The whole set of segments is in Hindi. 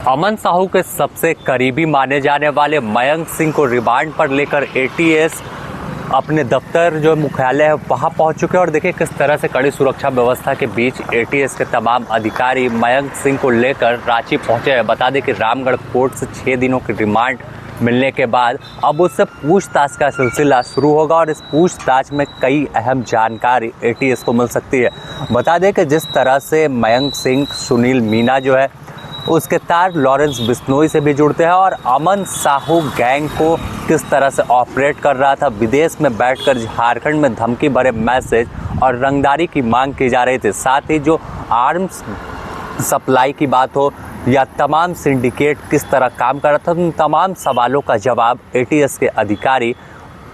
अमन साहू के सबसे करीबी माने जाने वाले मयंक सिंह को रिमांड पर लेकर एटीएस अपने दफ्तर जो मुख्यालय है वहां पहुंच चुके हैं। और देखिए किस तरह से कड़ी सुरक्षा व्यवस्था के बीच एटीएस के तमाम अधिकारी मयंक सिंह को लेकर रांची पहुंचे हैं। बता दें कि रामगढ़ कोर्ट से 6 दिनों की रिमांड मिलने के बाद अब उससे पूछताछ का सिलसिला शुरू होगा और इस पूछताछ में कई अहम जानकारी एटीएस को मिल सकती है। बता दें कि जिस तरह से मयंक सिंह, सुनील मीना जो है उसके तार लॉरेंस बिश्नोई से भी जुड़ते हैं और अमन साहू गैंग को किस तरह से ऑपरेट कर रहा था, विदेश में बैठकर झारखंड में धमकी भरे मैसेज और रंगदारी की मांग की जा रही थी। साथ ही जो आर्म्स सप्लाई की बात हो या तमाम सिंडिकेट किस तरह काम कर रहा था, उन तमाम सवालों का जवाब एटीएस के अधिकारी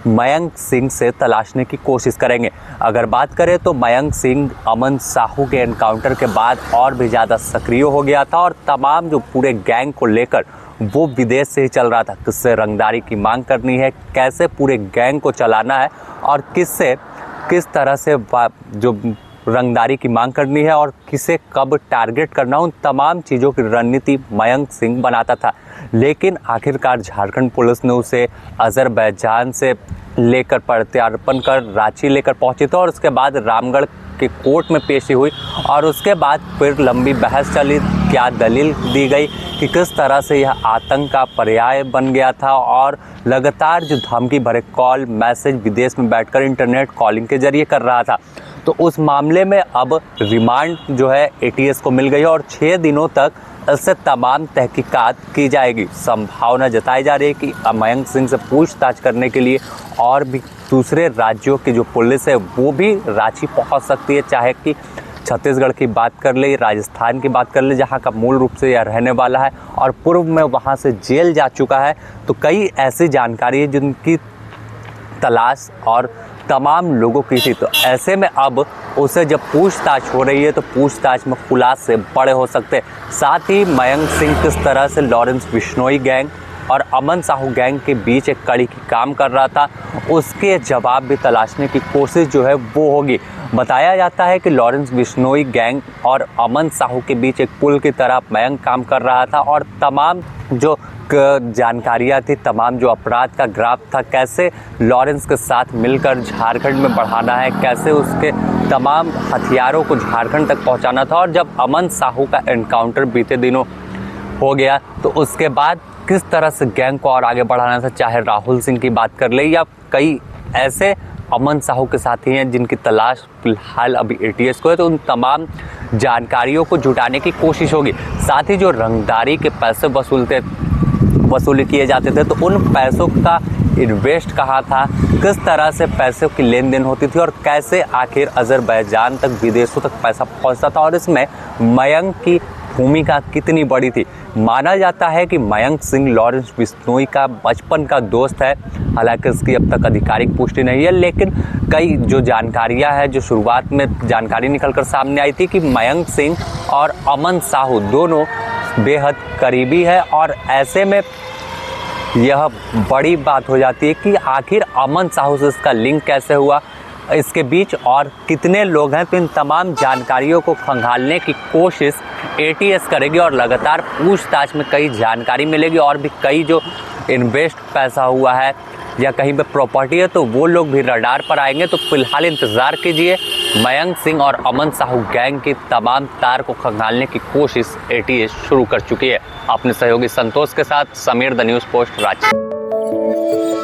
मयंक सिंह से तलाशने की कोशिश करेंगे। अगर बात करें तो मयंक सिंह अमन साहू के एनकाउंटर के बाद और भी ज़्यादा सक्रिय हो गया था और तमाम जो पूरे गैंग को लेकर वो विदेश से ही चल रहा था। किससे रंगदारी की मांग करनी है, कैसे पूरे गैंग को चलाना है और किस तरह से जो रंगदारी की मांग करनी है और किसे कब टारगेट करना, उन तमाम चीज़ों की रणनीति मयंक सिंह बनाता था। लेकिन आखिरकार झारखंड पुलिस ने उसे अजरबैजान से लेकर प्रत्यार्पण कर रांची लेकर पहुंचे थे और उसके बाद रामगढ़ के कोर्ट में पेशी हुई और उसके बाद फिर लंबी बहस चली। क्या दलील दी गई कि किस तरह से यह आतंक का पर्याय बन गया था और लगातार जो धमकी भरे कॉल मैसेज विदेश में बैठकर इंटरनेट कॉलिंग के जरिए कर रहा था। तो उस मामले में अब रिमांड जो है एटीएस को मिल गई है और 6 दिनों तक इससे तमाम तहकीकात की जाएगी। संभावना जताई जा रही है कि मयंक सिंह से पूछताछ करने के लिए और भी दूसरे राज्यों की जो पुलिस है वो भी रांची पहुंच सकती है, चाहे कि छत्तीसगढ़ की बात कर ले, राजस्थान की बात कर ले, जहां का मूल रूप से यह रहने वाला है और पूर्व में वहां से जेल जा चुका है। तो कई ऐसी जानकारी है जिनकी तलाश और तमाम लोगों की थी। तो ऐसे में अब उसे जब पूछताछ हो रही है तो पूछताछ में खुलासे बड़े हो सकते हैं। साथ ही मयंक सिंह किस तरह से लॉरेंस बिश्नोई गैंग और अमन साहू गैंग के बीच एक कड़ी की काम कर रहा था, उसके जवाब भी तलाशने की कोशिश जो है वो होगी। बताया जाता है कि लॉरेंस बिश्नोई गैंग और अमन साहू के बीच एक पुल की तरह मयंक काम कर रहा था और तमाम जो जानकारियाँ थी, तमाम जो अपराध का ग्राफ था, कैसे लॉरेंस के साथ मिलकर झारखंड में बढ़ाना है, कैसे उसके तमाम हथियारों को झारखंड तक पहुंचाना था। और जब अमन साहू का एनकाउंटर बीते दिनों हो गया तो उसके बाद किस तरह से गैंग को और आगे बढ़ाना था, चाहे राहुल सिंह की बात कर ले या कई ऐसे अमन साहू के साथी हैं जिनकी तलाश फिलहाल अभी एटीएस को है, तो उन तमाम जानकारियों को जुटाने की कोशिश होगी। साथ ही जो रंगदारी के पैसे वसूली किए जाते थे तो उन पैसों का इन्वेस्ट कहाँ था, किस तरह से पैसों की लेन देन होती थी और कैसे आखिर अजरबैजान तक, विदेशों तक पैसा पहुँचता था और इसमें मयंक की भूमिका कितनी बड़ी थी। माना जाता है कि मयंक सिंह लॉरेंस बिश्नोई का बचपन का दोस्त है। हालांकि इसकी अब तक आधिकारिक पुष्टि नहीं है, लेकिन कई जो जानकारियां हैं, जो शुरुआत में जानकारी निकलकर सामने आई थी कि मयंक सिंह और अमन साहू दोनों बेहद करीबी है और ऐसे में यह बड़ी बात हो जाती है कि आखिर अमन साहू से इसका लिंक कैसे हुआ, इसके बीच और कितने लोग हैं। तो इन तमाम जानकारियों को खंगालने की कोशिश एटीएस करेगी और लगातार पूछताछ में कई जानकारी मिलेगी और भी कई जो इन्वेस्ट पैसा हुआ है या कहीं पे प्रॉपर्टी है तो वो लोग भी रडार पर आएंगे। तो फिलहाल इंतज़ार कीजिए। मयंक सिंह और अमन साहू गैंग की तमाम तार को खंगालने की कोशिश एटीएस शुरू कर चुकी है। अपने सहयोगी संतोष के साथ Sameer, the news post, Ranchi.